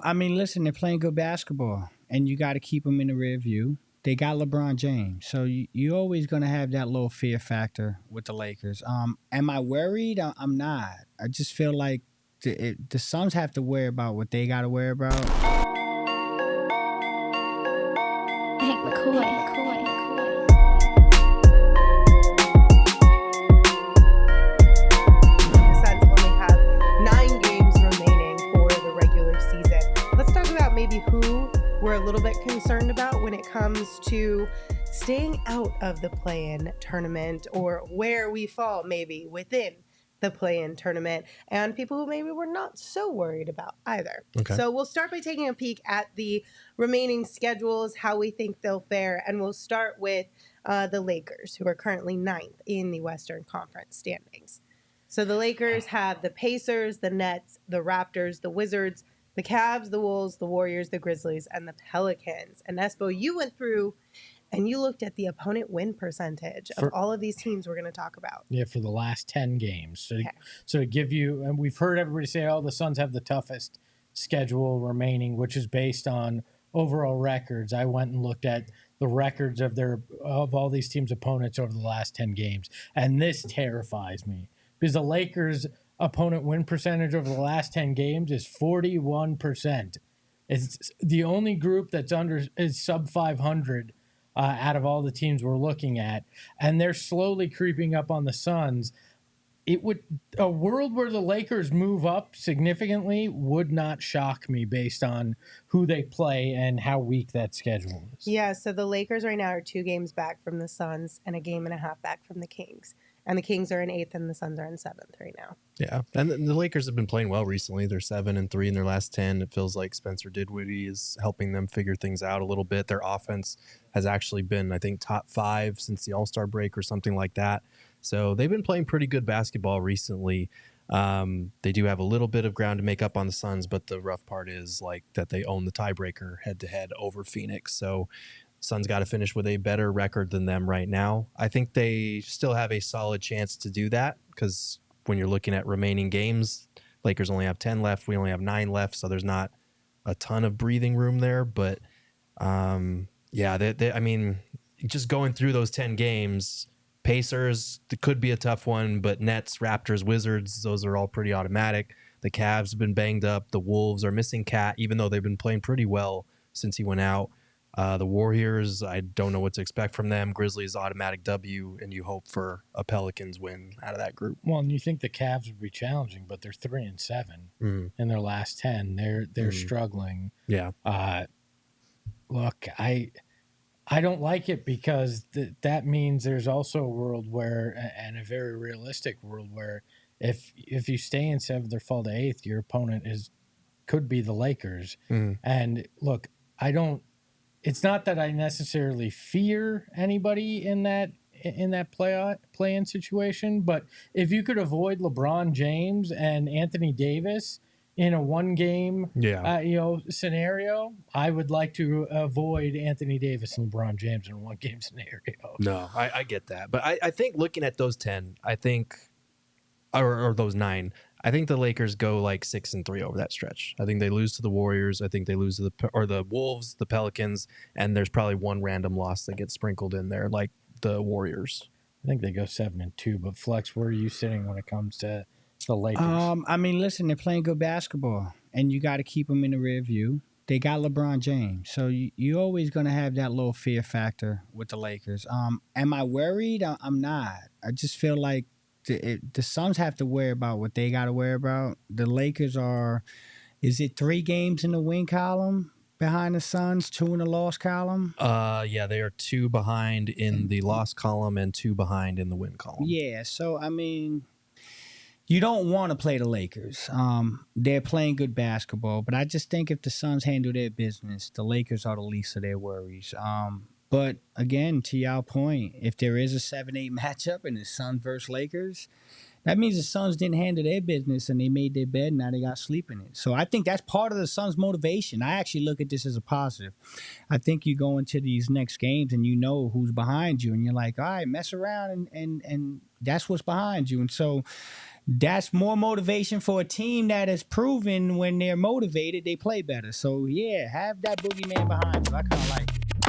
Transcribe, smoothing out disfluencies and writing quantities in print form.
I mean, listen, they're playing good basketball, and you got to keep them in the rear view. They got LeBron James, so you're always going to have that little fear factor with the Lakers. Am I worried? I'm not. I just feel like the Suns have to worry about what they got to worry about. Hank McCoy. The Suns only have 9 games remaining for the regular season. Let's talk about maybe who we're a little bit concerned about when it comes to staying out of the play-in tournament, or where we fall maybe within the play-in tournament, and people who maybe we're not so worried about either. Okay. So we'll start by taking a peek at the remaining schedules, how we think they'll fare, and we'll start with the Lakers, who are currently 9th in the Western Conference standings. So the Lakers have the Pacers, the Nets, the Raptors, the Wizards, the Cavs, the Wolves, the Warriors, the Grizzlies, and the Pelicans. And Espo, you went through and you looked at the opponent win percentage of all of these teams we're going to talk about. Yeah, for the last 10 games. So to give you, and we've heard everybody say, oh, the Suns have the toughest schedule remaining, which is based on overall records. I went and looked at the records of all these teams' opponents over the last 10 games, and this terrifies me because the Lakers' opponent win percentage over the last 10 games is 41%. It's the only group that's is sub 500 out of all the teams we're looking at, and they're slowly creeping up on the Suns. A world where the Lakers move up significantly would not shock me based on who they play and how weak that schedule is. Yeah, so the Lakers right now are 2 games back from the Suns and a game and a half back from the Kings. And the Kings are in 8th and the Suns are in 7th right now. Yeah, and the Lakers have been playing well recently. They're 7-3 in their last 10. It feels like Spencer Dinwiddie is helping them figure things out a little bit. Their offense has actually been, I think, top 5 since the All-Star break or something like that. So they've been playing pretty good basketball recently. They do have a little bit of ground to make up on the Suns, but the rough part is like that they own the tiebreaker head-to-head over Phoenix. So Suns got to finish with a better record than them right now. I think they still have a solid chance to do that because when you're looking at remaining games, Lakers only have 10 left. We only have 9 left, so there's not a ton of breathing room there. But, I mean, just going through those 10 games, Pacers, it could be a tough one, but Nets, Raptors, Wizards, those are all pretty automatic. The Cavs have been banged up. The Wolves are missing Cat, even though they've been playing pretty well since he went out. The Warriors, I don't know what to expect from them. Grizzlies, automatic W, and you hope for a Pelicans win out of that group. Well, and you think the Cavs would be challenging, but they're 3-7 in their last 10. They're struggling. Yeah. Look, I don't like it because that means there's also a world where, and a very realistic world where, if you stay in 7th or fall to 8th, your opponent could be the Lakers. And look, it's not that I necessarily fear anybody in that play-in situation, but if you could avoid LeBron James and Anthony Davis in a one-game scenario, I would like to avoid Anthony Davis and LeBron James in a one-game scenario. No, I get that. But I think looking at those 10, or those 9, I think the Lakers go like 6-3 over that stretch. I think they lose to the Warriors. I think they lose to the Wolves, the Pelicans, and there's probably one random loss that gets sprinkled in there, like the Warriors. I think they go 7-2. But Flex, where are you sitting when it comes to the Lakers? I mean, listen, they're playing good basketball, and you got to keep them in the rear view. They got LeBron James, so you're always going to have that little fear factor with the Lakers. Am I worried? I'm not. I just feel like the Suns have to worry about what they got to worry about. The Lakers is it 3 games in the win column behind the Suns, 2 in the loss column? Yeah, they are 2 behind in the loss column and 2 behind in the win column. Yeah, so I mean, you don't want to play the Lakers. They're playing good basketball, but I just think if the Suns handle their business, the Lakers are the least of their worries. But again, to your point, if there is a 7-8 matchup and it's Suns versus Lakers, that means the Suns didn't handle their business and they made their bed and now they got sleep in it. So I think that's part of the Suns' motivation. I actually look at this as a positive. I think you go into these next games and you know who's behind you and you're like, all right, mess around and that's what's behind you. And so that's more motivation for a team that has proven when they're motivated, they play better. So, yeah, have that boogeyman behind you. I kind of like it.